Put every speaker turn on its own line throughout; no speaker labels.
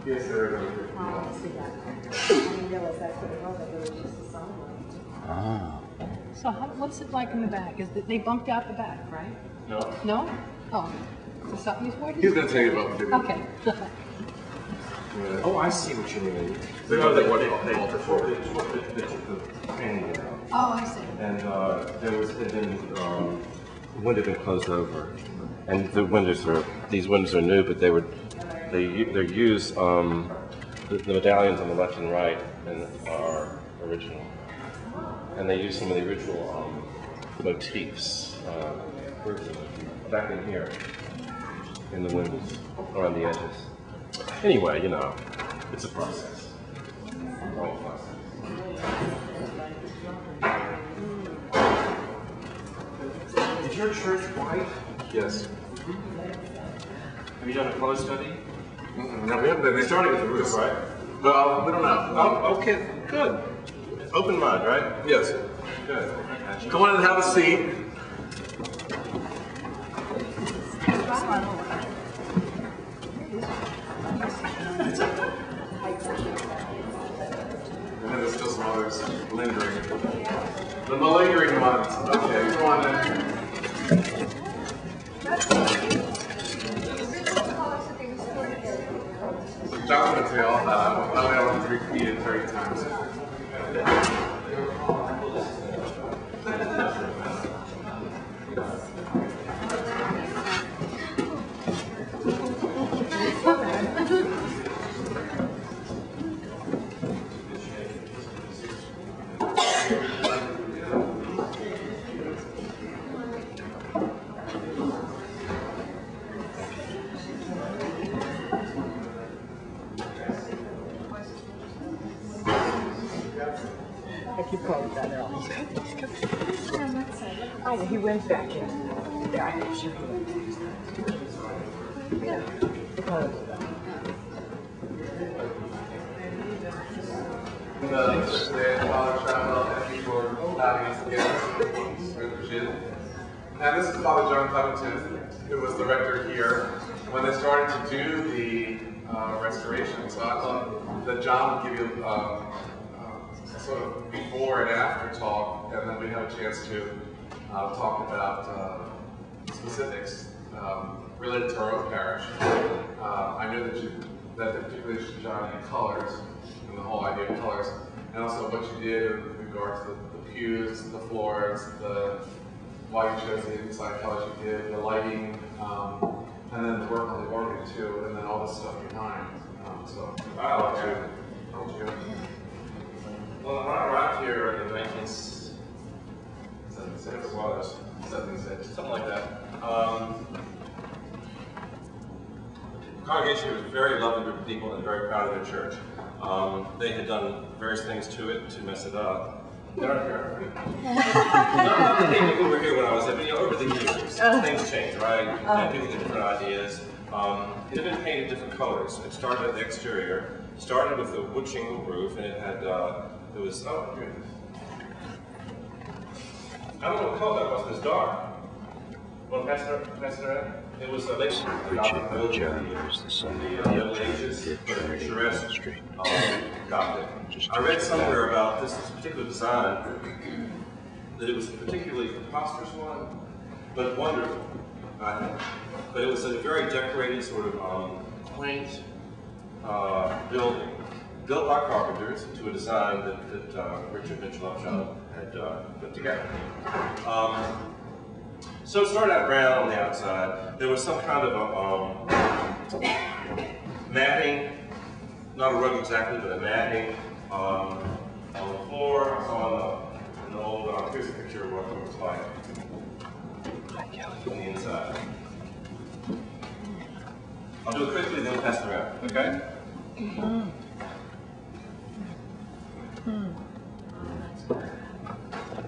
Yes, there is.
I see that. I didn't realize that's what it was. I thought it was just a song.
Ah.
So what's it like in the back? Is that they bumped out the back, right?
No.
No? Oh. So something he's working?
He's going to tell you about it.
Okay.
Oh, I see what you mean.
They
took the painting out.
Oh, I see.
And the window had been closed over. And these windows are new, but they use the medallions on the left and right are original. And they use some of the original motifs back in here in the windows, around the edges. Anyway, you know, it's a process. A long process. Is your church white?
Yes.
Have you done a color study?
No, we haven't been. They started with the roof, right? Well, we don't know.
Oh, okay, good. Open mind, right?
Yes.
Good.
Come on and have a seat. And then there's still some others lingering. The malingering ones. Okay, come on in. John's going to say all that. I only have to repeat it 30 times.
Oh, he went back in. Yeah, I'm sure he went. Yeah.
Father Schraplau, thank you for having us again. We appreciate it. And this is Father John Covington, who was the rector here when they started to do the restoration. So I thought that John would give you sort of before and after talk, and then we have a chance to talk about specifics related to our own parish. I know that particularly John had colors, and the whole idea of colors, and also what you did in regards to the pews, the floors, why you chose the inside colors you did, the lighting, and then the work on the organ too, and then all the stuff behind. So I'll let you.
Well, when I arrived here in 1976, it was 76, something like that. The congregation was a very lovely group of people and very proud of their church. They had done various things to it to mess it up. Not the people who were here when I was there, but you know, over the years, things change, right? And people get different ideas. It had been painted different colors. It started at the exterior, started with a wood shingle roof, and it had, it was, oh, here it is. I don't know what color that was, it was dark. Want to pass it around? It was a lace.
Richard Jeremy was the son of
the ages, picturesque, Gothic. I read somewhere about this particular design, that it was a particularly preposterous one, but wonderful, I think. But it was a very decorated, sort of quaint building, built by carpenters to a design that Richard Mitchell had put together. So it started out brown on the outside. There was some kind of a matting, not a rug exactly, but a matting on the floor. I saw an old, here's a picture of what it looks like on the inside. I'll do it quickly, then we'll pass it around, okay?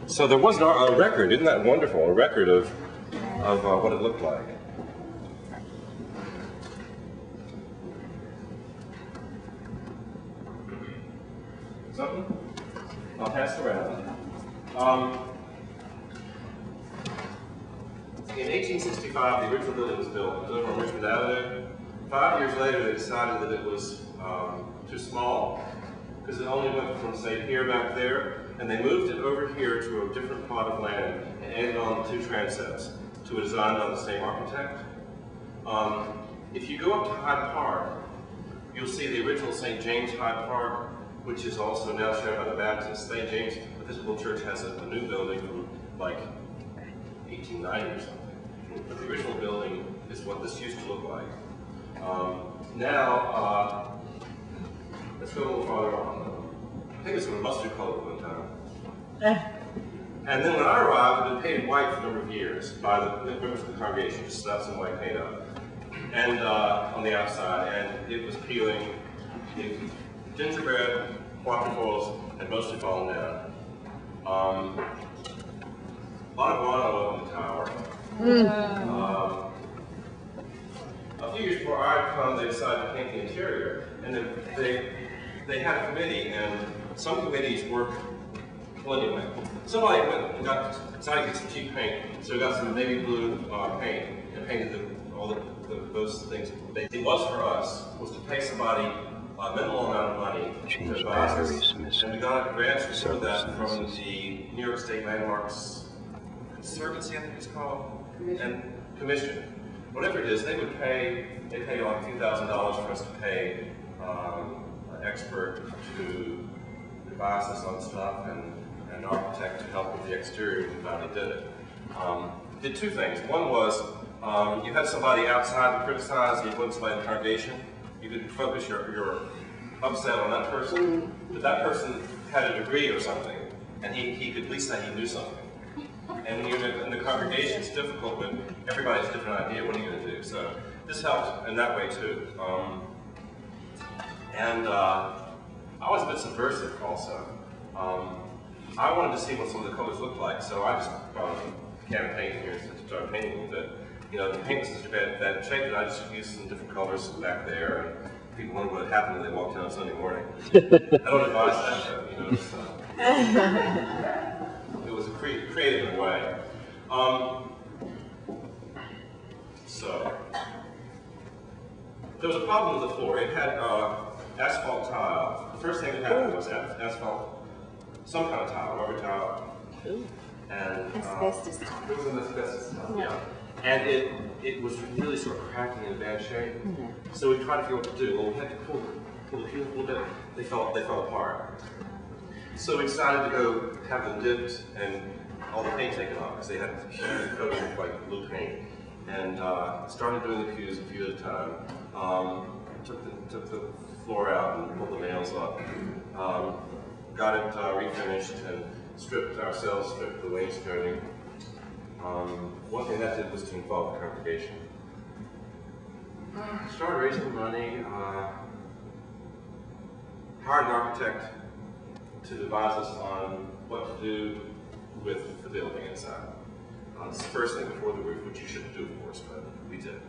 So there was a record, isn't that wonderful? A record of what it looked like. Something? I'll pass it around. 1865, the original building was built. It was over on Richmond Avenue. 5 years later, they decided that it was too small because it only went from, say, here back there, and they moved it over here to a different plot of land and ended on 2 transepts to a design by the same architect. If you go up to Hyde Park, you'll see the original St. James Hyde Park, which is also now shared by the Baptists. St. James Episcopal Church has a new building from like 1890 or something. But the original building is what this used to look like. Now, let's go a little farther on. I think it's a mustard color at one time. And then when I arrived, it had been painted white for a number of years by the members of the congregation, just slapped some white paint up. And on the outside, and it was peeling. The gingerbread quatrefoils had mostly fallen down. A lot of guano on the tower. A few years before I'd come, they decided to paint the interior, and they had a committee, and some committees work. Well, anyway, somebody went and decided to get some cheap paint, so we got some navy blue paint and painted all those things. It was for us was to pay somebody a minimal amount of money to advise us, and we got grants for some of that from the New York State Landmarks Conservancy, I think it's called, and Commission. Whatever it is, they pay like a few $1,000s for us to pay an expert to advise us on stuff and an architect to help with the exterior, and we finally did it. Did 2 things. One was you had somebody outside to criticize, and you put somebody in the congregation. You could focus your upset on that person, but that person had a degree or something, and he could at least say he knew something. And when you're in the congregation, it's difficult when everybody has a different idea. What are you going to do? So this helped in that way too. I was a bit subversive also. I wanted to see what some of the colors looked like, so I just brought a can of paint here to start painting a little bit. You know, the paint was in such bad shape that I just used some different colors back there, and people wondered what happened when they walked in on Sunday morning. I don't advise that, though, you know. It was a creative way. So, there was a problem with the floor. It had asphalt tile. The first thing that happened was asphalt, some kind of tile, rubber tile. And
Asbestos tile.
It was an asbestos tile, yeah. And it was really sort of cracking in bad shape. So we tried to figure out what to do. Well, we had to pull the fuse a little bit. They fell apart. So we decided to go have them dipped and all the paint taken off because they had a huge coating of like blue paint. And started doing the pews a few at a time. Took the floor out and pulled the nails up. Got it refinished and stripped the wainscoting. One thing that did was to involve the congregation. Started raising money. Hired an architect to advise us on what to do with the building inside. It's the first thing before the roof, which you shouldn't do, of course, but we did.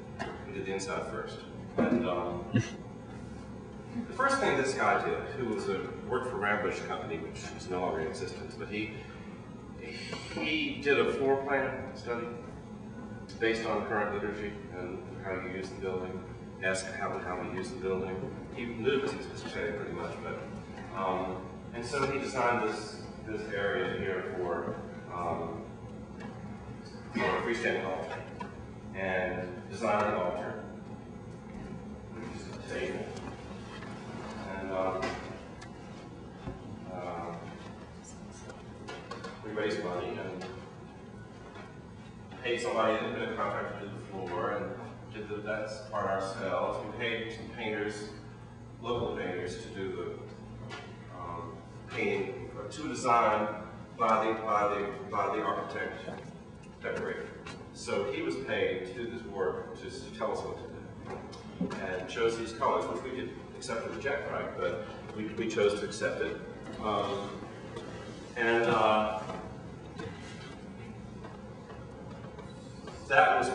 We did the inside first. And the first thing this guy did, who worked for Rambush Company, which is no longer in existence, but he did a floor plan study based on current liturgy and how you use the building, asked how we use the building. He knew because he was Episcopalian pretty much, but and so he designed this area here for a freestanding altar, and designed an altar, which is a table, and we raised money and paid somebody in a contract to do the floor, and did that part ourselves. We paid some painters, local painters, to do the painting to design by the architect decorator. So he was paid to do this work, just to tell us what to do, and chose these colors, which we could accept or reject, right? But we chose to accept it, that was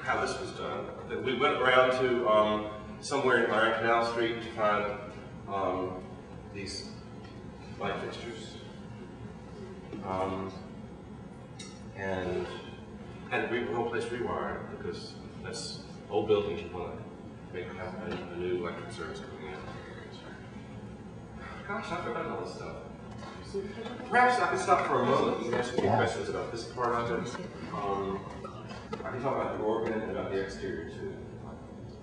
how this was done. We went around to somewhere in Iron Canal Street to find these light fixtures, and had the whole place rewired because that's old buildings you want to have a new electric service coming in. Gosh, I forgot all this stuff. Perhaps I could stop for a moment and ask you questions about this part of it. I can talk about the organ and about the exterior too.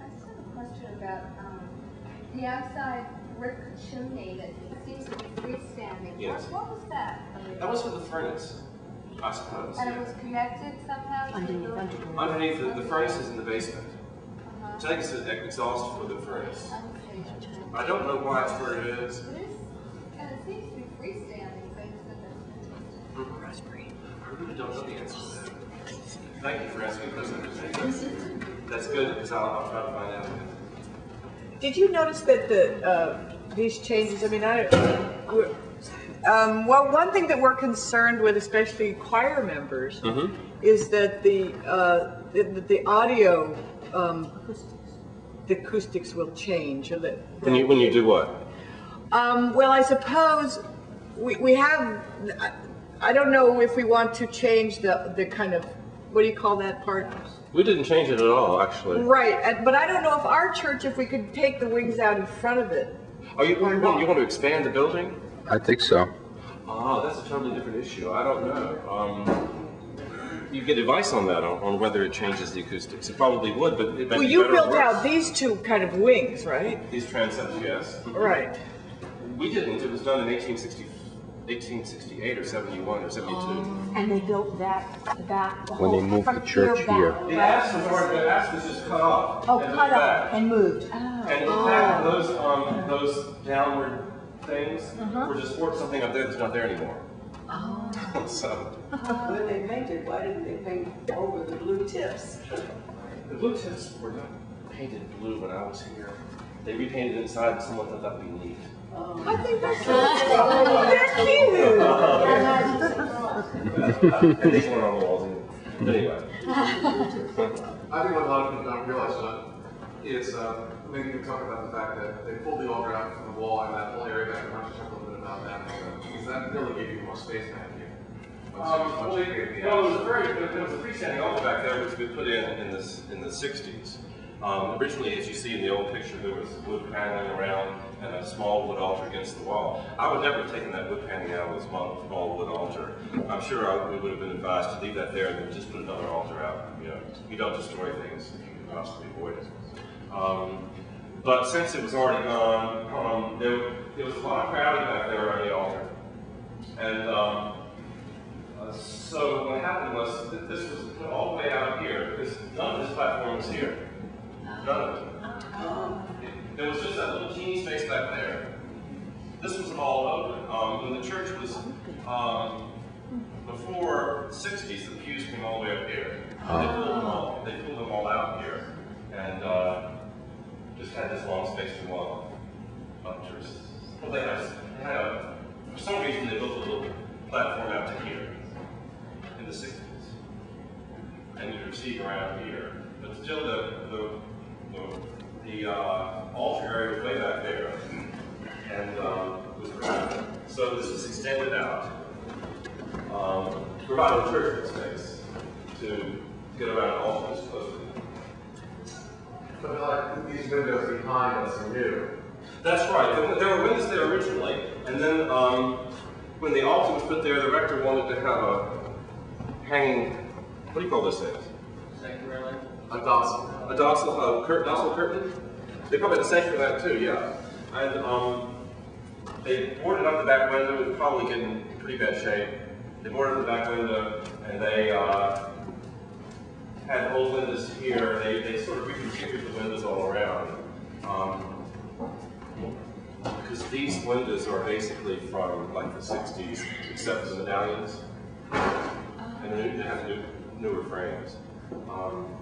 I just have a question about the outside brick chimney that seems to be freestanding.
Yes.
What was that?
That was for the furnace, I suppose.
And it was connected somehow to the building?
Underneath the furnace is in the basement. So I think it's an exhaust for the furnace. I don't know why it's where it is.
And it seems to be freestanding, so I just thought that's
I really don't know the answer to that. Thank you for asking those. That's good because I'll try to find out.
Did you notice that these changes, I mean, well, one thing that we're concerned with, especially choir members, is that the audio, the acoustics will change. Or that
When you do what?
well, I suppose we have, I don't know if we want to change the kind of, what do you call that part?
We didn't change it at all, actually.
Right, but I don't know if our church, if we could take the wings out in front of it.
Oh, you want to expand the building?
I think so.
Oh, that's a totally different issue. I don't know. You get advice on that, on whether it changes the acoustics. It probably would, but it might
Well,
be
you
better or
built
worse.
out these two kind of wings, right?
These transepts, yes.
Right.
We didn't. It was done in 1868 or 71 or 72.
And they built that back, the
When
whole,
they moved
from
the church
back,
here.
The
right?
apse was just cut off.
Oh,
and
cut
moved
off
back.
and moved. Oh.
And in fact, those downward things were just for something up there that's not there anymore.
Oh.
So
When they painted, why didn't they paint over the blue tips?
the blue tips were not painted blue when I was here. They repainted inside, and someone thought that would be neat.
I think that's they're cute.
And these weren't on the walls either. But anyway.
I think what a lot of people don't realize, John, is maybe you can talk about the fact that they pulled the altar out from the wall and that whole area back. Why don't you talk a little bit about that? Because that really gave you more space back here.
There was a freestanding altar back there which we put in the 60s. Originally, as you see in the old picture, there was wood paneling around and a small wood altar against the wall. I would never have taken that wood paneling out of the small wood altar. I'm sure we would have been advised to leave that there and then just put another altar out. You know, you don't destroy things if you can possibly avoid it. But since it was already gone, there was a lot of crowding back there around the altar. And so what happened was that this was put all the way out here because none of this platform was here. None of it. There was just that little teeny space back there. This was all open. When the church was, before the 60s, the pews came all the way up here. They pulled them all out here. And just had this long space to walk up to. Well, they had for some reason, they built a little platform out to here in the 60s. And you could see around here. But still, the altar area was way back there, and was around. So this was extended out to provide a church space to get around an altar this closely.
But like these windows behind us are new.
That's right. There were windows there originally, and then when the altar was put there, the rector wanted to have a hanging. What do you call those things?
Sanctuary. A dossal.
A dossal curtain? They probably had a sanctuary for that too, yeah. And they boarded up the back window. It was probably getting in pretty bad shape. They boarded up the back window, and they had old windows here. They sort of reconfigured the windows all around. Because these windows are basically from like the 60s, except for the medallions. And they have newer frames.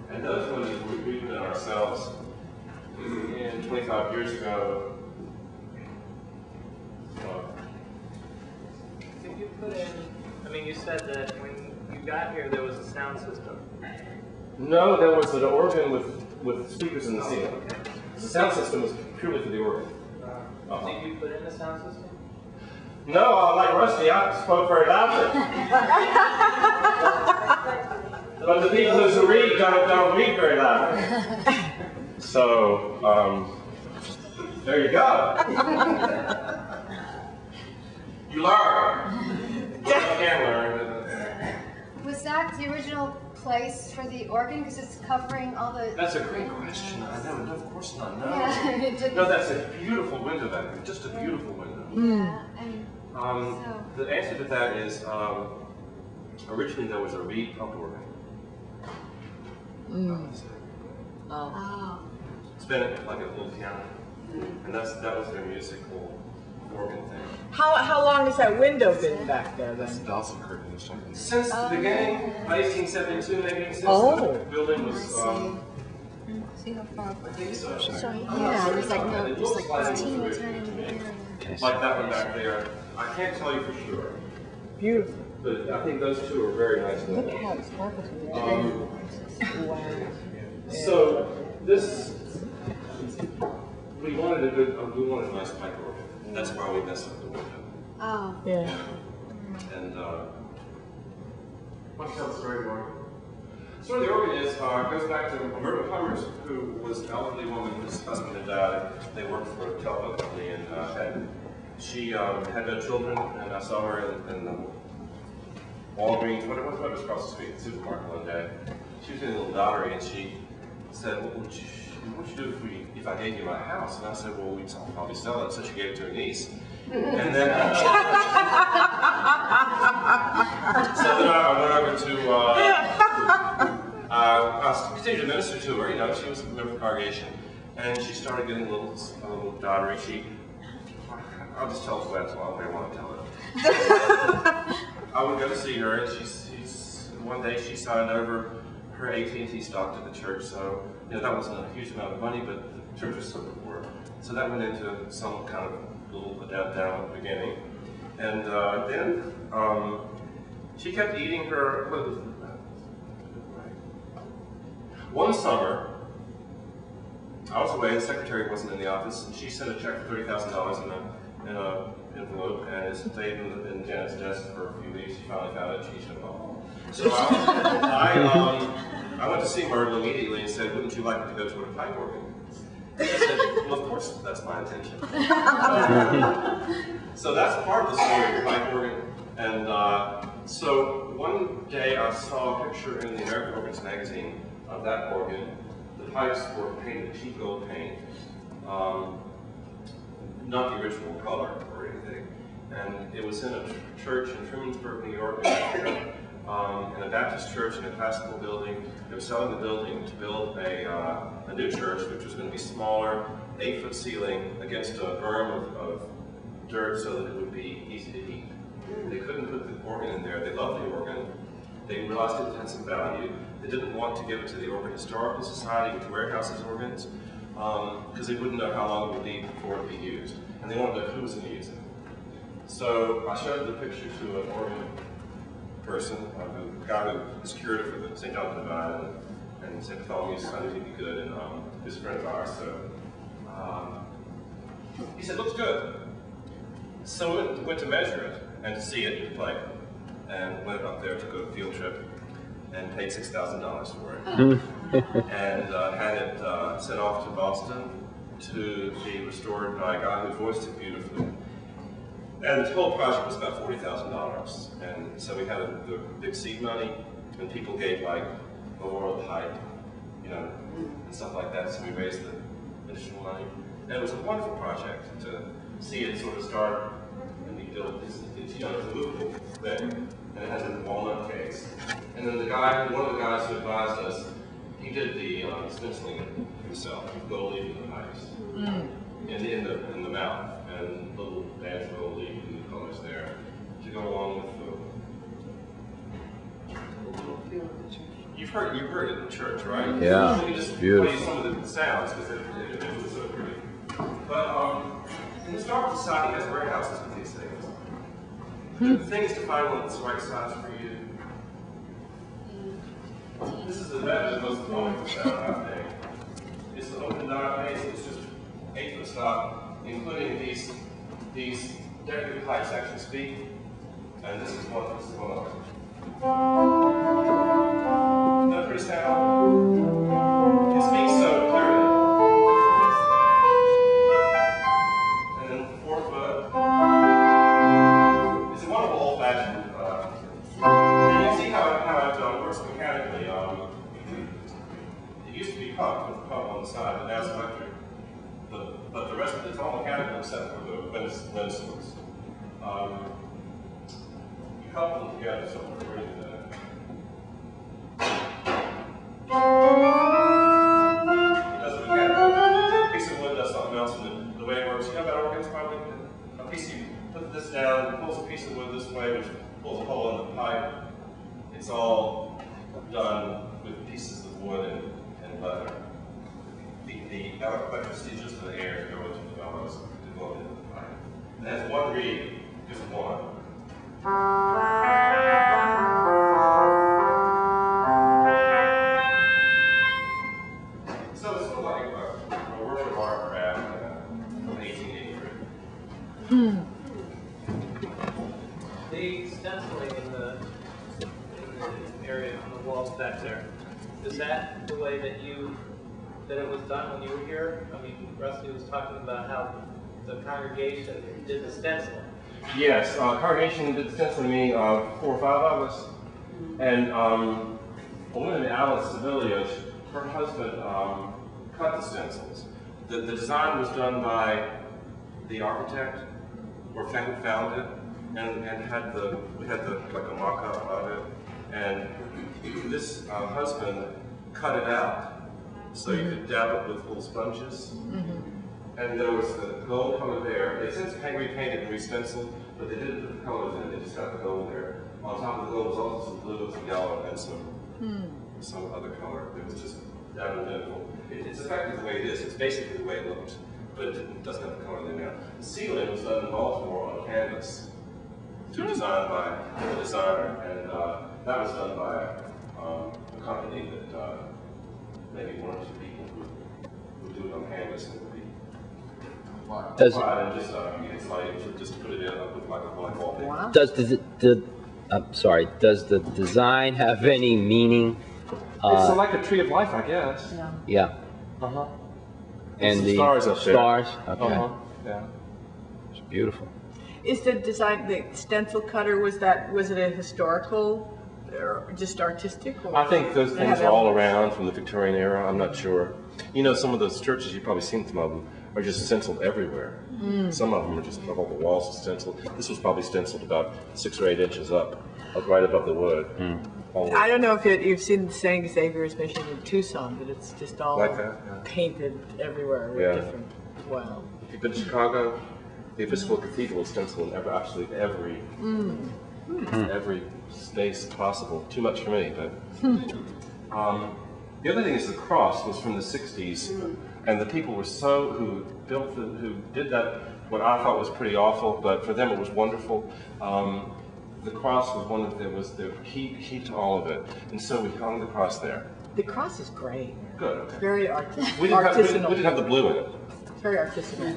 And those windows we put in ourselves 25 years ago.
Did you put in, I mean, you said that when you got here there was a sound system.
No, there was an organ with speakers in the ceiling. The sound system was purely for the organ.
Did you put in a sound system?
No, like Rusty, I spoke very loudly. But the people who read don't read very loud. So, there you go. You learn. You can learn.
Was that the original place for the organ? Because it's covering all the...
That's a great question. I know, no, of course not. No.
Yeah,
No, that's a beautiful window. That just a beautiful window.
yeah, and
The answer to that is originally there was a reed pump organ.
oh.
It's been like a little piano, and that was their musical organ thing.
How long has that window been back there then?
Dawson curtain or something.
Since the beginning, 1872 maybe, since the building was.
See how far?
I think so.
Yeah, there's like no,
It
there's
looks
like this
it
teeny
was
tiny
originally
area.
like that one back there. I can't tell you for sure,
Beautiful.
but I think those two are very nice.
Look how it's carpeted. Wow.
So this, we wanted a nice pipe organ. That's why we messed up the window.
Oh.
Yeah.
And
Why don't you tell the story of the organ?
so the organ is goes back to Roberta Plumbers, who was an elderly woman whose husband had died. They worked for a telephone company, and she had no children. And I saw her in the Walgreens, what was across the street, the supermarket one day. She was getting a little lottery, and she said, "What would you do if I gave you my house?" And I said, "Well, we'd probably sell it." So she gave it to her niece. And then, so then I went over to, I continued to minister to her. You know, she was a member of the congregation, and she started getting a little dottery. I'll just tell it what I want to tell it. I would go to see her, and one day she signed over her AT&T stock to the church. So, you know, that wasn't a huge amount of money, but the church was so poor. So that went into some kind of little down at the beginning. And then she kept eating her, one summer, I was away, the secretary wasn't in the office, and she sent a check for $30,000 in an envelope, and it stayed in Janet's desk for a few weeks. She finally found it, she showed it all. So I went to see Myrtle immediately and said, "Wouldn't you like to go to a pipe organ?" I said, "Well, of course, that's my intention." So that's part of the story of the pipe organ. And so one day I saw a picture in the American Organs magazine of that organ. The pipes were painted cheap gold paint, not the original color or anything. And it was in a church in Trumansburg, New York, in a Baptist church in a classical building. They were selling the building to build a new church, which was going to be smaller, 8-foot ceiling against a berm of dirt so that it would be easy to eat. They couldn't put the organ in there. They loved the organ. They realized it had some value. They didn't want to give it to the Organ Historical Society, which warehouses organs, because they wouldn't know how long it would be before it would be used. And they wanted to know who was going to use it. So I showed the picture to an organ person, a guy who is curator for the St. John Divine, and St. Bartholomew's Sunday would be good, and his friend of ours. So he said, "Looks good." So we went to measure it and to see it play, and went up there, took a field trip, and paid $6,000 for it, and had it sent off to Boston to be restored by a guy who voiced it beautifully. And the whole project was about $40,000, and so we had the big seed money, and people gave like more pipe, you know, and stuff like that. So we raised the additional money, and it was a wonderful project to see it sort of start and be built. It's you know, it's a movable thing, and it has a walnut case. And then one of the guys who advised us, he did the stenciling himself, gold leaf in the pipes, in the mouth, and little dash gold leaf in the colors there to go along with the. You've heard it in church, right?
Yeah,
Let me just
beautiful.
play some of the sounds because it was so pretty. But in the Historical Society has warehouses with these things. The thing is to find one that's the right size for you. This is the most wonderful sound, I think. It's the open dial base. It's just 8-foot stock, including these decorative pipes actually speak. And this is one of them. windswords. You couple them together, so we're ready to it doesn't get a piece of wood does something else, and the way it works, you know about organs probably? A piece, you put this down, it pulls a piece of wood this way, which pulls a hole in the pipe. It's all done with pieces of wood and leather. The electricity is just in the air to go into the bellows to go into the pipe. And that's one reed, just one. So it's sort of like a work of art craft from 1883.
The stenciling in the area on the walls back there, is that the way that it was done when you were here? I mean, Rusty was talking about how the congregation did the stenciling.
Yes, congregation did the stenciling, me, 4 or 5 of us. And a woman named Alice Sevilla, her husband cut the stencils. The design was done by the architect, or found it, and we had like a mock-up of it. And this husband cut it out so you could dab it with little sponges. And there was the gold color there. They since repainted and re-stenciled, but they didn't put the colors in, they just got the gold there. On top of the gold was also some blue, some yellow, and some other color. It was just identical. It's effective the way it is. It's basically the way it looked, but it doesn't have the color in there. The ceiling was done in Baltimore on canvas, designed by the designer, and that was done by a company that maybe 1 or 2 people who do it on canvas and would be
Does
and it's like just put it in with like a white wallpaper.
Wow.
does the design have any meaning?
It's like a tree of life, I guess.
Yeah. And
Some
the
stars up there.
stars. Okay.
Yeah.
It's beautiful.
Is the design, the stencil cutter, was it a historical or just artistic? Or
I think those
they
things
have
are all
elements?
around from the Victorian era. I'm not sure. You know, some of those churches, you've probably seen some of them, are just stenciled everywhere. Some of them are just all the walls are stenciled. This was probably stenciled about 6 or 8 inches up right above the wood.
I don't know if you've seen St. Xavier's Mission in Tucson, but it's just all
Like that, yeah.
painted everywhere with
Yeah.
different, wow.
If you've been to Chicago, the Episcopal Cathedral is stenciled in absolutely every space possible. Too much for me, but. The other thing is the cross was from the 60s, and the people were who did that, what I thought was pretty awful, but for them it was wonderful. The cross was was the key to all of it, and so we hung the cross there.
The cross is great.
Good. Okay.
Very
We
artisanal.
didn't have the blue in it.
Very artisanal.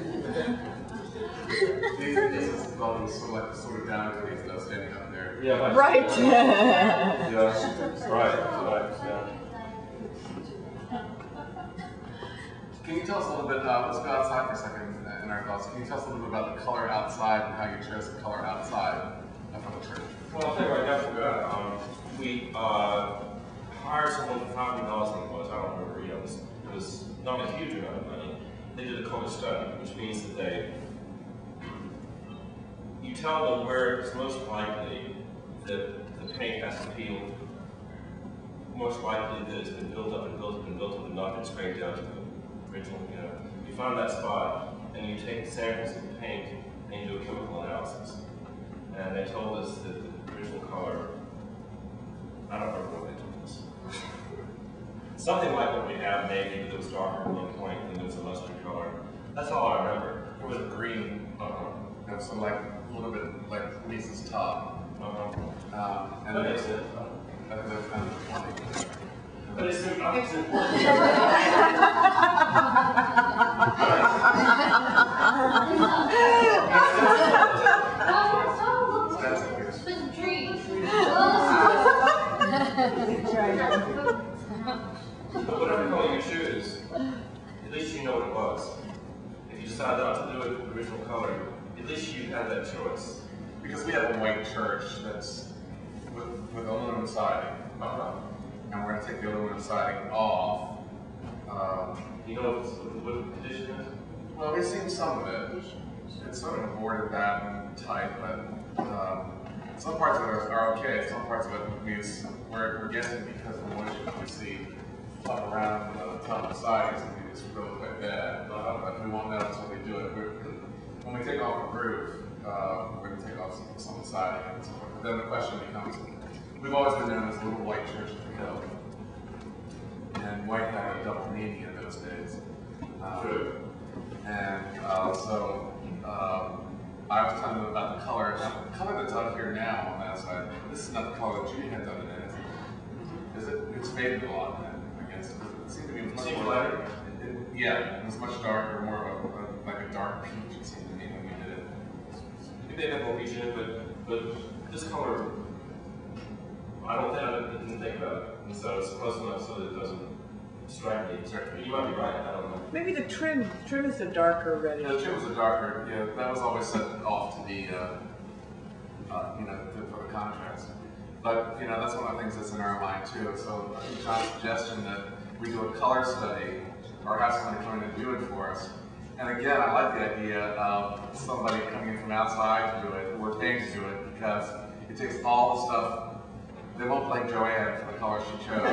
These buildings sort of down to these though, standing up there.
Yeah.
Right.
Yeah. Right. Yeah.
Can you tell us a little bit, let's go outside for a second in our thoughts. Can you tell us a little bit about the color outside and how you chose the color outside of the church?
Well, I'll tell you right now, we hired someone for $500, I don't remember, it was not a huge amount of money. They did a color study, which means that you tell them where it's most likely that the paint has to peel, most likely that it's been built up and built up and built up and not been sprayed down to the original, You find that spot, and you take samples of the paint and you do a chemical analysis. And they told us that the original color, I don't remember what they told us. Something like what we have, maybe, but it was darker at one point, and it was a mustard color. That's all I remember.
It was green, and so like a little bit like Lisa's top. And
That makes sense.
That's kind of funny.
But I think it's important. But whatever color you choose, at least you know what it was. If you decide not to do it with the original color, at least you have that choice.
Because we have a white church that's with aluminum siding, and we're going to take the aluminum siding off.
You know what the condition is?
Well, we've seen some of it. it's sort of boarded that and tight, but some parts of it are okay. Some parts of it we're guessing because of the moisture that we see up around the top of the sides, it's really quite bad. But we won't know until we do it. When we take off the roof, we're going to take off some of the siding and so forth. But then the question becomes, we've always been known as a little white church at the hill. And white had a double meaning in those days. So I was telling them about the color. Now, the color that's out here now on that side, this is not the color that Judy had done in it. It's faded a lot, I guess. It seemed to be much more lighter. Yeah, it was much darker, more of like a dark peach, it seemed to me when we did it.
You may have more peach in it, but this color, I didn't think about it. And so it's close enough so that it doesn't strike me. You might be right, I don't know.
Maybe the trim is a darker red.
Yeah, the trim was a darker, yeah, that was always set off to the, for the contrast. But, that's one of the things that's in our mind too. So I think John's suggestion that we do a color study or have somebody come in and do it for us. And again, I like the idea of somebody coming in from outside to do it, or paying to do it, because it takes all the stuff. They won't blame Joanne for the color she chose.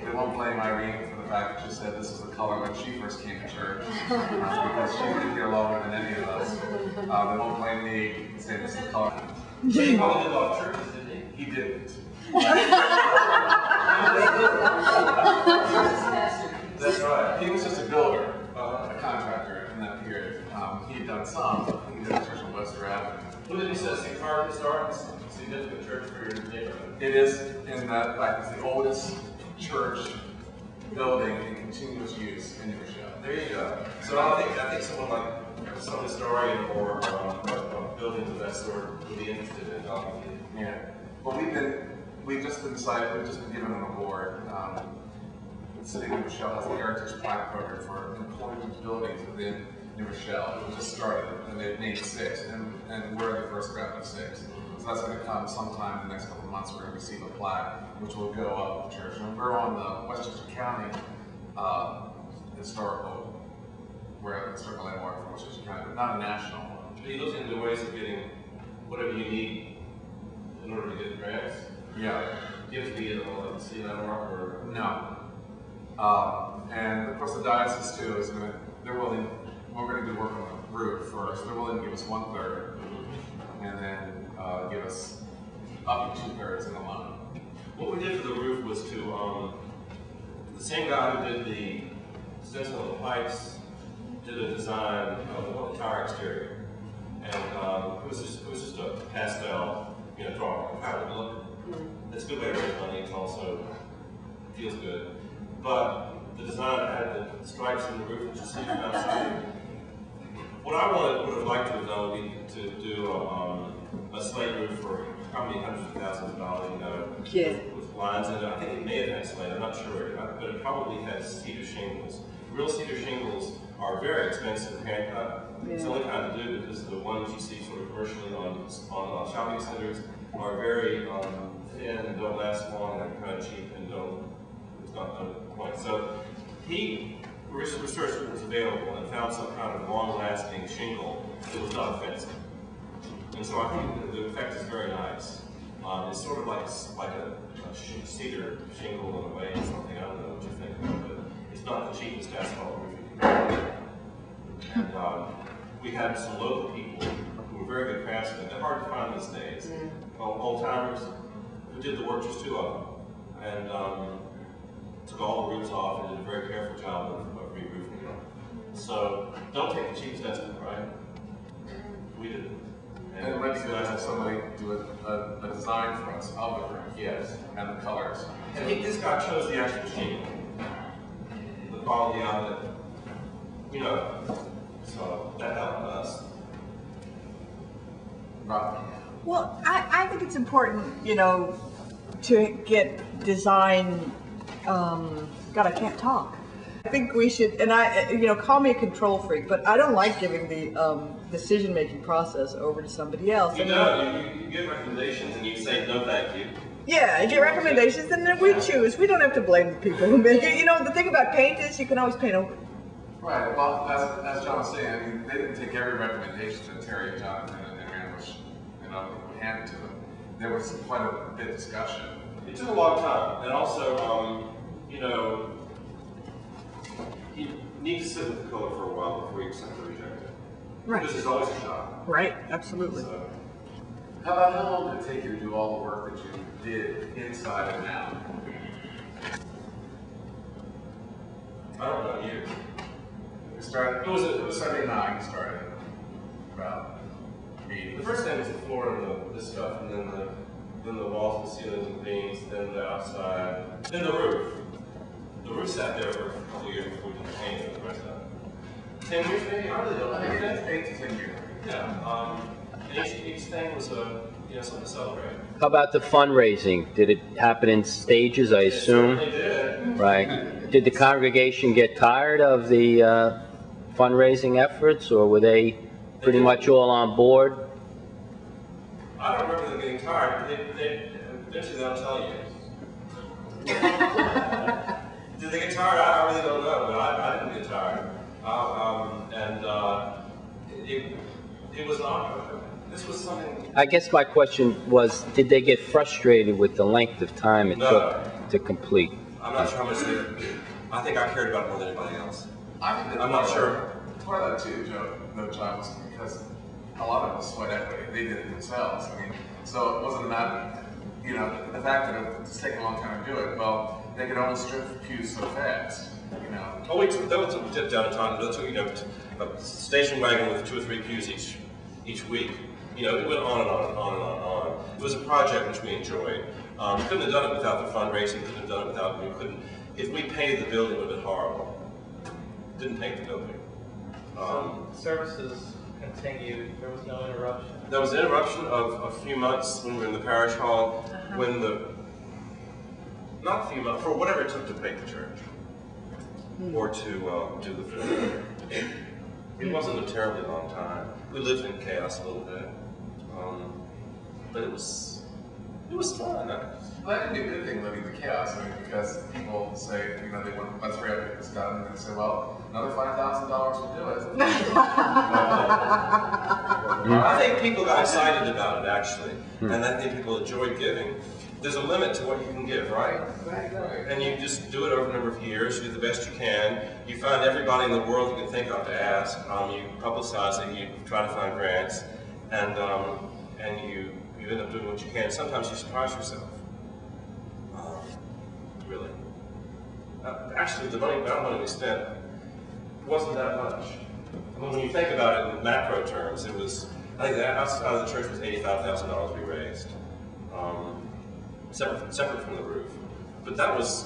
They won't blame Irene for the fact that she said this is the color when she first came to church, because she's been here longer than any of us. They won't blame me and say this is the color.
He probably did a lot of churches, didn't he?
He didn't.
That's right.
He was just a builder, a contractor in that period. He had done some. He did a church on Webster Avenue.
What did he say? It's a significant church for your neighborhood.
It is, in that fact, it's the oldest church building in continuous use in Rochelle.
There you go. So I think someone like some historian or buildings of that sort would be interested in talking to you.
Yeah. Well, we've just been given an award. The city of Rochelle has a heritage plaque program for important buildings within New Rochelle. It was just started, and they've named 6, and we're the first round of 6. So that's going to come sometime in the next couple of months. We're going to receive a plaque, which will go up the church. And we're on the Westchester County historical landmark for Westchester County, but not a national one.
He looks into ways of getting whatever you need in order to get grants.
Yeah.
Do you have to be in a city landmark or?
No. And of course the diocese too is they're willing, we're going to do work on the roof first. They're willing to give us 1/3 and then give us up to 2/3 in the loan.
What we did for the roof was to, the same guy who did the stencil of the pipes did a design of the entire exterior. And it was just a pastel, drawing of how it would look. It's a good way to raise money. It also feels good. But the design had the stripes in the roof that you see from outside. What I would have liked to have done would be to do a slate roof for how many hundreds of thousands of dollars, with lines in it. I think it may have had slate, I'm not sure, but it probably has cedar shingles. Real cedar shingles are very expensive hand cut. It's the only kind to do because the ones you see sort of commercially on shopping centers are very thin and don't last long and are kind of cheap and it's not the point. So he researched what was available and found some kind of long-lasting shingle that was not offensive. And so I think the effect is very nice. It's sort of like a cedar shingle in a way, or something. I don't know what you think of it. It's not the cheapest asphalt roof you can get. And we had some local people who were very good craftsmen. They're hard to find these days. Old timers who did the work, just 2 of them, and took all the roofs off and did a very careful job of re-roofing them. So don't take the cheapest estimate, right? We didn't.
And it might be good to have somebody do a design for us of the roof.
Yes.
And the colors.
I think this guy chose the actual shingle, the quality of it, so that helped us.
Rob?
Well, I think it's important, to get design, God, I can't talk. I think we should, and call me a control freak, but I don't like giving the decision-making process over to somebody else.
You give recommendations and you say, no, thank you.
Yeah, you get recommendations and then we choose. We don't have to blame the people who make it. The thing about paint is you can always paint over it.
Right. Well, as John was saying, I mean, they didn't take every recommendation that Terry and Jonathan and Randall, handed to them. There was quite a bit of discussion.
It took a long time, and also, you need to sit with the color for a while before you accept or reject it.
Right.
Because there's always a shot.
Right, absolutely.
So,
How long did it take you to do all the work that you did inside and out?
I don't know, years.
We started, it was 79 we started. About 80.
The first thing was the floor and this stuff, and then the walls and ceilings and beams, then the outside, then the roof. The roof sat there for a couple of years before we did paint it the rest of it. 10 years maybe? I really don't know.
I think it's 8 to 10 years.
Yeah. And each thing was something to celebrate.
How about the fundraising? Did it happen in stages, I assume?
It did.
Right. Did the congregation get tired of the fundraising efforts, or were they pretty much all on board?
I don't remember them getting tired. Eventually they'll tell you. Did they get tired? I really don't know, but I didn't get tired. It was not. This was something.
I guess my question was, did they get frustrated with the length of time it took to complete?
I'm not sure how much they did. I think I cared about it more than anybody else.
I think
I'm not sure.
Part of that too, John, was because a lot of it was sweat equity. They did it themselves. I mean, so it wasn't about, the fact that it's taking a long time to do it. Well, they could only strip the pews so fast,
Oh, that was a dip down in time. That took, a station wagon with 2 or 3 pews each week. It went on and on and on and on and on. It was a project which we enjoyed. We couldn't have done it without the fundraising. Couldn't have done it without. We couldn't. If we painted the building, it would have been horrible. Didn't paint the building.
Services continued. There was no interruption.
There was an interruption of a few months when we were in the parish hall, when not a few months, for whatever it took to paint the church, or to do the funeral. It wasn't a terribly long time. We lived in chaos a little bit, but it was fun.
Well, that can be a good thing, living the chaos. I mean, because people say, they want, let's hurry up and get this done, and they say, well, another $5,000 will do it.
I think people got excited about it, actually, and I think people enjoyed giving. There's a limit to what you can give, right?
Right.
And you just do it over a number of years. You do the best you can. You find everybody in the world you can think of to ask. You publicize it. You try to find grants, and you end up doing what you can. Sometimes you surprise yourself. Really. Actually, the amount of money we spent wasn't that much. I mean, when you think about it in macro terms, it was, I think the outside of the church was $85,000 we raised, separate from the roof. But that was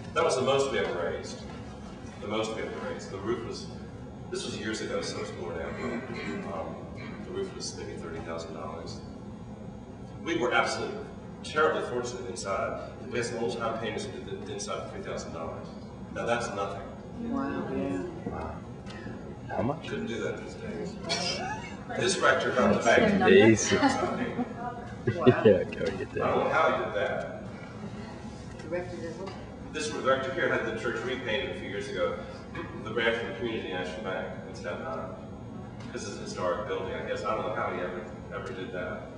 the most we ever raised. The most we ever raised. The roof was, this was years ago, so it's more now. The roof was maybe $30,000. We were absolutely terribly fortunate inside. We had some old time painters who did the inside for $3,000. Now that's nothing.
Wow, yeah.
Wow. How much?
Couldn't do that these days. This rector got the back.
Days.
Wow.
Yeah, go get
I don't
that.
know how he did that.
The rector did what?
This rector here had the church repainted a few years ago. The branch from the Community National Bank in Staten Island. This is a historic building, I guess. I don't know how he ever did that.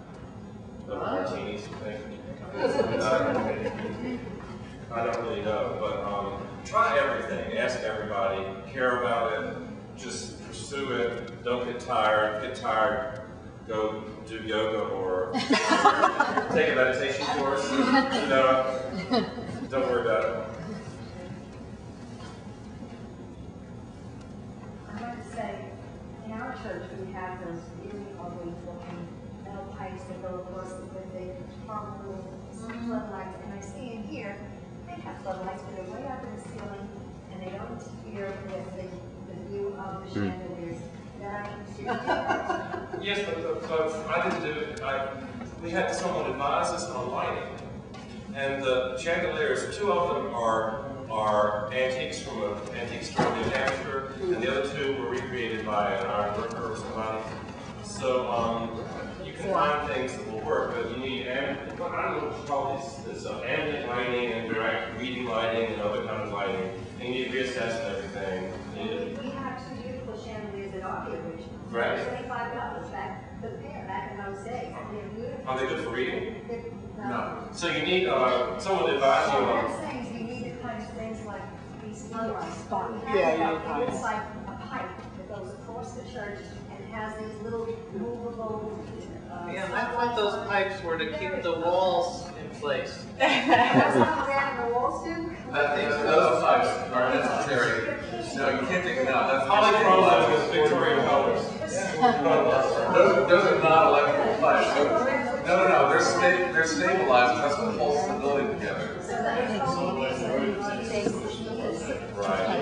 Martinis, you think? I don't really know, but try everything. Ask everybody. Care about it. Just pursue it. Don't get tired. Get tired, go do yoga or take a meditation course. Don't worry about it.
I'd like to say, in our church, we have those really ugly looking metal pipes that go across the big horrible floodlights. And I see in here, they have floodlights, but they're way up in the ceiling, and they don't interfere with the view of the chandeliers that I can see.
Yes, but I didn't do it. We had someone advise us on lighting. And the chandeliers, 2 of them are antiques from an antique store in New Hampshire, and the other 2 were recreated by an iron worker or somebody. So you can find things that will work, but you need, I don't know what you call this ambient lighting and direct reading lighting and other kind of lighting. And you need to reassess everything.
We have two beautiful chandeliers at our original.
Right.
$25 back in those days. They're beautiful.
Are they good for reading?
No.
So you need someone to advise you
What
on.
I'm saying is you need the kind of things like these spots.
Yeah,
It's like a pipe that goes across the church and has these little movable.
Yeah, I thought those pipes were to keep the walls in place.
That's not around the walls too?
Those pipes are necessary. No, you can't take it out. That's
Polychrome with Victorian colors.
Those are not electrical pipes. No. They're stabilizers. That's what holds the building together.
Right.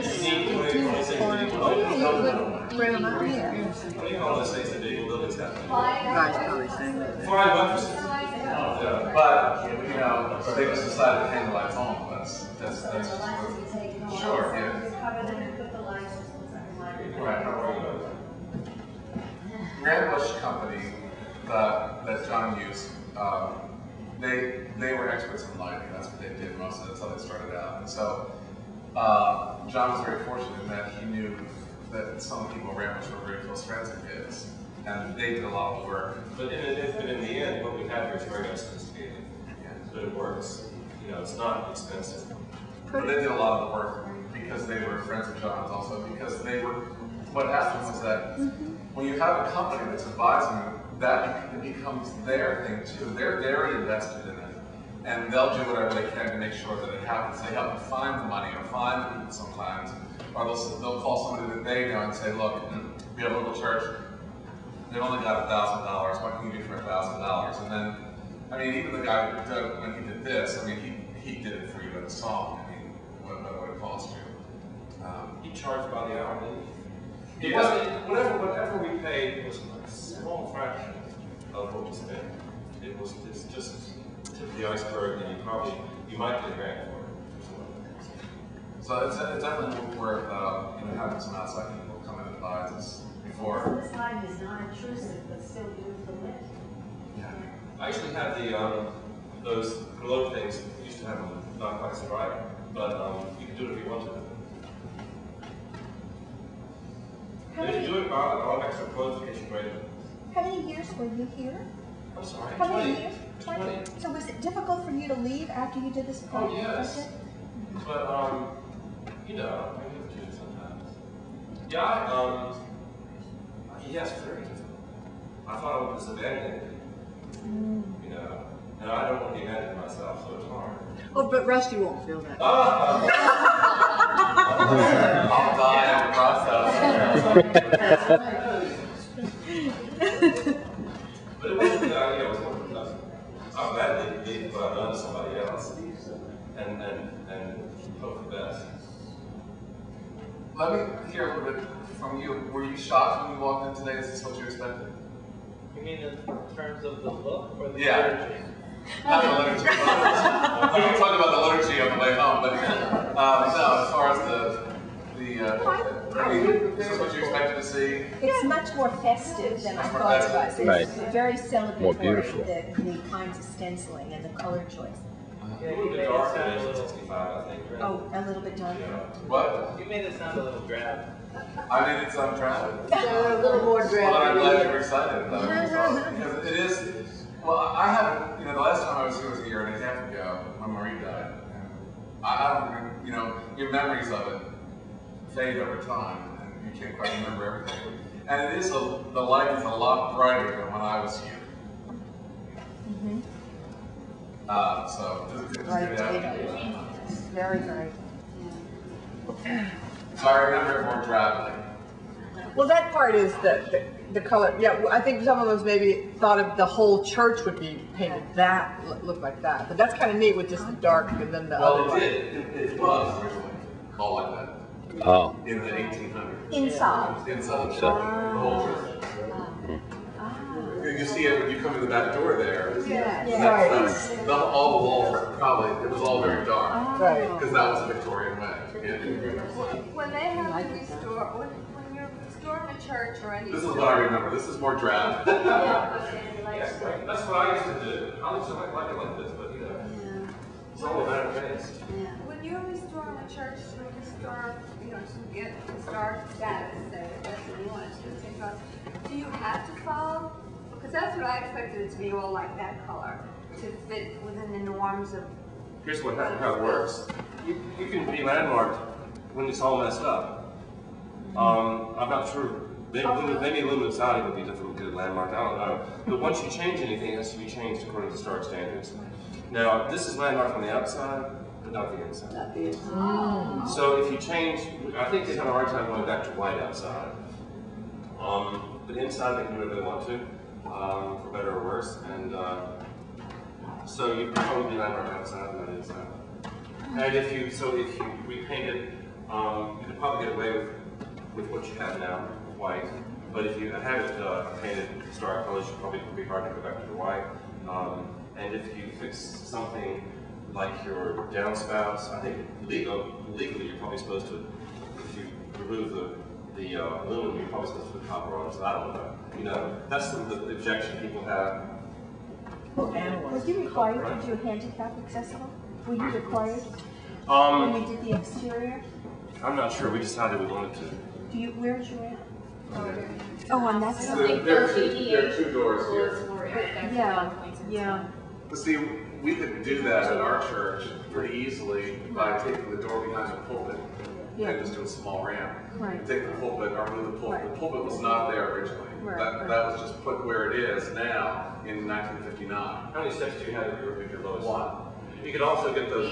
You need 26 What do you call those things that big buildings have? Fly buttresses. Yeah.
But you know, they just decided to hang the lights on. That's sure. Yeah. Right. Grand Bush Company that John used, they were experts in lighting. That's what they did most of. That's how they started out. And so John was very fortunate in that he knew that some people at Grand Bush were very close friends of his, and they did a lot of the work.
But in the end, what we have here is very sophisticated. But it works. You know, it's not expensive.
But they did a lot of the work because they were friends of John's also, because they were, what happened was that when you have a company that's advising them, that it becomes their thing too. They're very invested in it. And they'll do whatever they can to make sure that it happens. They help them find the money or find the people sometimes. Or they'll call somebody that they know and say, look, we have a little church. They've only got $1,000. What can you do for $1,000? And then, I mean, even the guy that did, when he did this, I mean, he did it for you in a song. I mean, what it cost you.
He charged by the hour, didn't he?
Yeah.
Whatever we paid was a small fraction of what we spent. It's just tip of the iceberg, and you might get a grant for it.
So it's definitely worth having some outside people come in and advise us before.
This lighting is not intrusive, but still beautiful lit.
Yeah.
I actually had the those glow things. We used to have them not quite so bright, but you can do it if you want to. And if you do it on extra qualification grade.
How many years were you here?
I'm sorry.
How many
20.
years?
20.
So was it difficult for you to leave after you did this project?
Oh, yes. But, you know, I have to do it sometimes. Yeah, yes, very difficult. I thought I was abandoning it. You know, and I don't want to be abandoning myself, so it's hard.
Oh, but Rusty won't feel that.
I'll
die in the process.
But it wasn't the idea, it was one of the I'm glad they did what I've done to somebody else and hope for the best.
Let me hear a little bit from you. Were you shocked when you walked in today? Is this what you expected?
You mean in terms of the look or the
Yeah.
liturgy?
Not the liturgy. We can talk about the liturgy on the way home, but no, as far as I mean, this is what you expected to see.
It's much more festive than I thought it was. It's
Right.
very celebratory.
More beautiful.
The kinds of stenciling and the color choice.
Yeah,
A
you
little
made
bit
it
darker
sound a
than
little.
65, I think. Right?
Oh, a little bit darker.
What?
You made it sound a little drab.
I mean, it's travel.
A little more
Well,
drab.
I'm glad you were excited about it. Because it is, well, I haven't, the last time I was here was a year and a half ago when Marie died. And I don't, your memories of it fade over time, and you can't quite remember everything. And it is, the light is a lot brighter than when I was here. So, it's good to have you.
Very bright.
So I remember it more drably.
Well, that part is the color. Yeah, I think some of us maybe thought of the whole church would be painted that, look like that. But that's kind of neat with just the dark and then the other
Well,
one.
it was originally called like that.
Oh.
In the 1800s.
Inside.
Inside. The whole church. You see it when you come in the back door there.
Right.
All the walls were probably, it was all very dark.
Right.
Because that was the Victorian way.
When they have to restore, when you're restoring a church or any.
This is what I remember. This is more drab.
Yes, that's what I used to do. I used to like it like this, but It's all a matter of taste.
When you're restoring a church to restore, to get historic status, say, that's what you want it to take off, do you have to follow? Because that's what I expected it to be, all like that color, to fit within the norms of.
Here's how it works. You can be landmarked when it's all messed up. I'm not sure. Maybe aluminum siding would be difficult to get landmarked. I don't know. But once you change anything, it has to be changed according to historic standards. Now, this is landmarked on the outside, but not the inside.
Not the inside.
So if you change, I think they have a hard time going back to white outside. But inside they can do whatever they want to, for better or worse. And so you probably be landmarked outside and not inside. And if you repaint it, you could probably get away with what you have now, white. But if you have it painted historic colors, you probably be hard to go back to the white. And if you fix something like your downspouts, I think legally you're probably supposed to, if you remove the aluminum, you're probably supposed to put copper on it. So I don't know. That's the objection people have.
Was you required to do handicap accessible? Were you required when we did the exterior?
I'm not sure. We decided we wanted to.
Where's your at? Oh, on that side.
There are two doors here.
Yeah.
But see, we could do that at our church pretty easily by taking the door behind the pulpit and just do a small ramp.
Right.
Take the pulpit or move the pulpit. The pulpit was not there originally. That was just put where it is now in 1959.
How many steps do you have with your lowest? One. You could also get those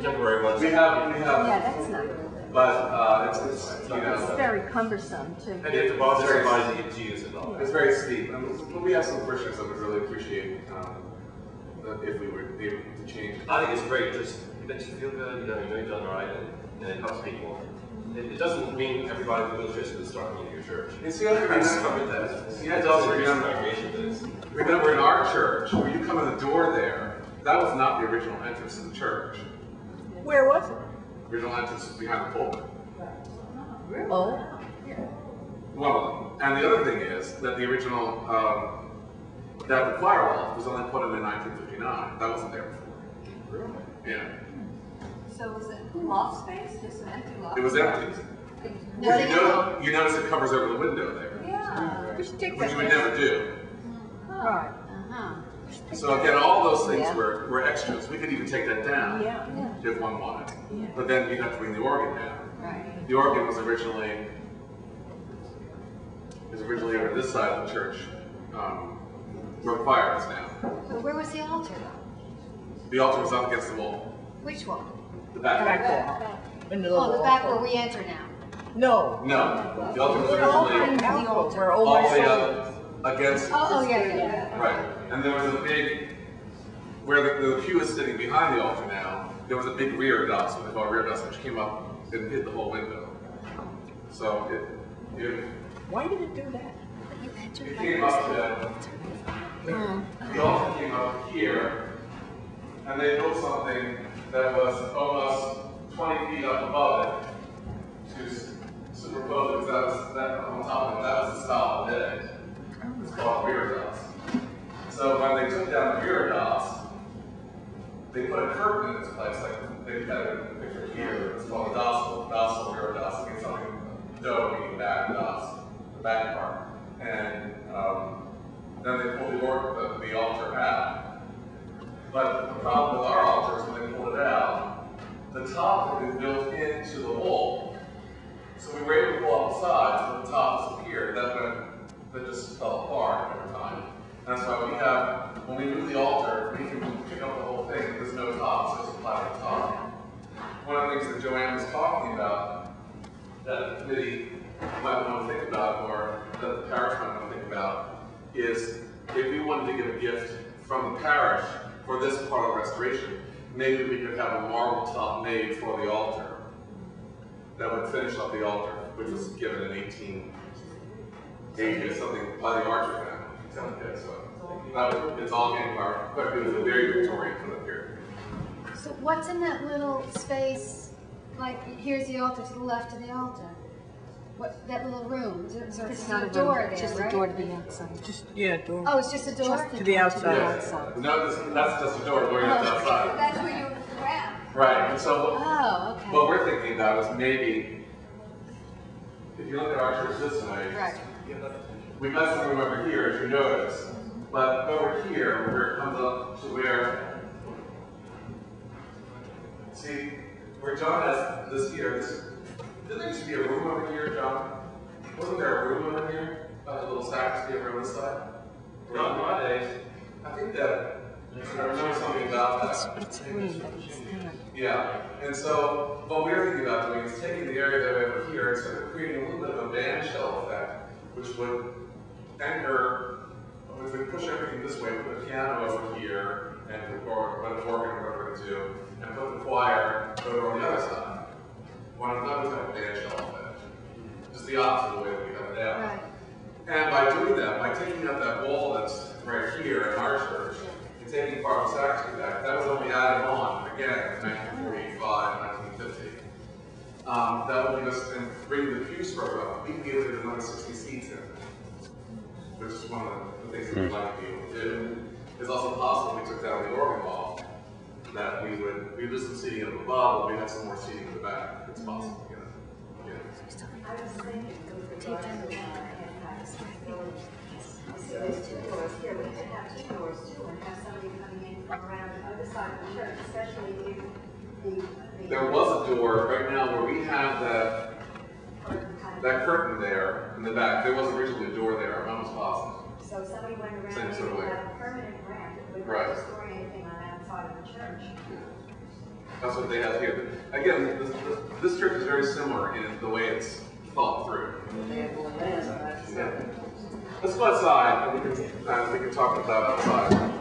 temporary ones.
We have.
Yeah, that's not good.
But it's
It's very cumbersome to.
And you have to bother everybody to use it all.
It's very steep. But we have some Christians that would really appreciate if we were able to change it.
I think it's great. It makes you feel good. You know you've done right, and it helps people. It doesn't mean everybody in the wheelchairs is starting in your church.
It's the other thing.
It's also a congregation that is.
Remember, in our church, when you come in the door there, that was not the original entrance to the church.
Where was it?
Original entrance was behind the pulpit.
Oh.
One of them. And the other thing is that the original, that the firewall was only put in 1959. That wasn't there before.
Really?
Yeah.
So was it loft space? Just an empty loft?
It was empty. You notice it covers over the window there.
Yeah.
Which you would never do.
Right.
So again, all those things were extras. We could even take that down if one wanted. But then you'd have to bring the organ down.
Right.
The organ was originally over this side of the church, where the choir is now.
But where was the altar?
The altar was up against the wall.
Which one?
The back.
In the
Oh, the back where we enter now.
No.
No. The altar was originally all the way up against.
Yeah.
Right. And there was a big, where the pew is sitting behind the altar now, there was a big rear dust, what they call a rear dust, which came up and hit the whole window. So
why did it do that?
It came up to, the altar came up here, and they built something that was almost 20 feet up above it to superpose it, because that on top of it, that was the style of the day. It's called rear dust. So when they took down the rear dust, they put a curtain in its place, like they had a picture here. It's called a docile rear dust. It's something dough, meaning back dust, the back part. And then they pulled the altar out. But the problem with our altar is when they pulled it out, the top had been built into the wall. So we were able to pull out the sides, but the top disappeared. That just fell apart over time. That's why when we move the altar, we can pick up the whole thing. There's no top, so it's a flat top. One of the things that Joanne was talking about, that the committee might want to think about, or that the parish might want to think about, is if we wanted to give a gift from the parish for this part of the restoration, maybe we could have a marble top made for the altar that would finish up the altar, which was given in 1880 or something by the Archer family. So it's all getting quite good. It was a very Victorian for the period.
So what's in that little space? Like here's the altar to the left of the altar. What that little room? So it's not a door there,
just
right?
a door to the outside.
Oh, it's just a door
To the outside.
No, that's just a door going outside.
That's where you
Right, and so
Oh, okay.
what we're thinking about is maybe, if you look at our church this way,
Right.
we've got some room over here, as you notice, but over here, where it comes up to where, see, where John has this here, didn't there used to be a room over here, John? Wasn't there a room over here? A little sacristy over on this side?
Not nowadays.
I think that, I remember something about that.
It's room, but it's not.
Yeah, and so what we're thinking about doing is taking the area that we have over here and sort of creating a little bit of a band shell effect, which would anchor, if we push everything this way, put a piano over here, and or put an organ over it too, and put the choir over on the other side. One another type of band shell effect. Just the opposite of the way that we have it now.
Right.
And by doing that, by taking out that wall that's right here in our church, and taking part of the sacristy back, that was only added on, again, in 1945, 1950. That would be just, and bringing the pews further up, we'd be able to get another 60 seats in, which is one of the things that we'd like to be able to do. It's also possible if we took down the organ wall, that we'd lose some seating up above, but we'd have some more seating in the back. It's possible, you know. Yeah.
I was thinking, with regard to the there's two doors here. We could have two doors too, and have somebody coming in from around the other side of the church, especially if the
There was a door right now where we have that curtain there in the back. There was originally a door there. I'm almost positive.
So if somebody went around
Same
and
sort of way.
had a permanent ramp, it would
Right.
not destroy anything on that side of the church.
That's what they have here. Again, this church is very similar in the way it's thought through.
They have more land on that side.
Let's go outside and we can talk about outside.